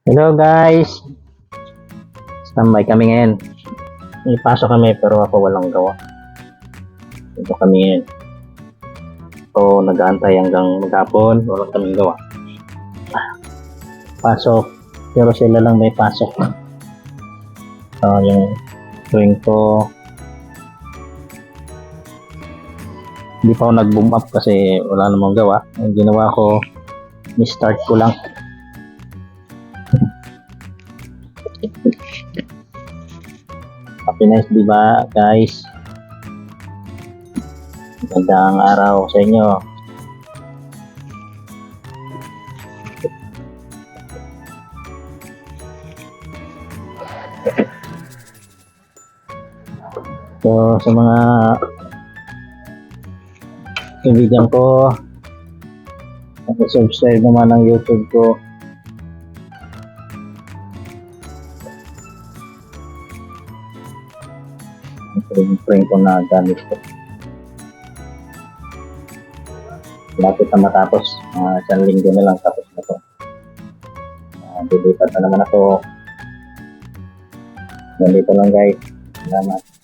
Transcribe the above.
Hello guys! Standby kami ngayon. May pasok kami pero ako walang gawa. Ito kami ngayon. So nag-aantay hanggang maghapon. Walang kaming gawa. Pasok. Pero sila lang may pasok. So yung tuwing ko hindi pa ako nag-boom up kasi wala namang gawa. Ang ginawa ko, ni-start ko lang. Happy nice, di ba guys? Magandang araw sa inyo. So sa mga kaibigan ko, subscribe naman ng YouTube ko. Yung frame ko na gamit ko. Lapit na matapos. Isang linggo na lang tapos na to. Dilipat na naman ako. Nandito lang guys. Salamat.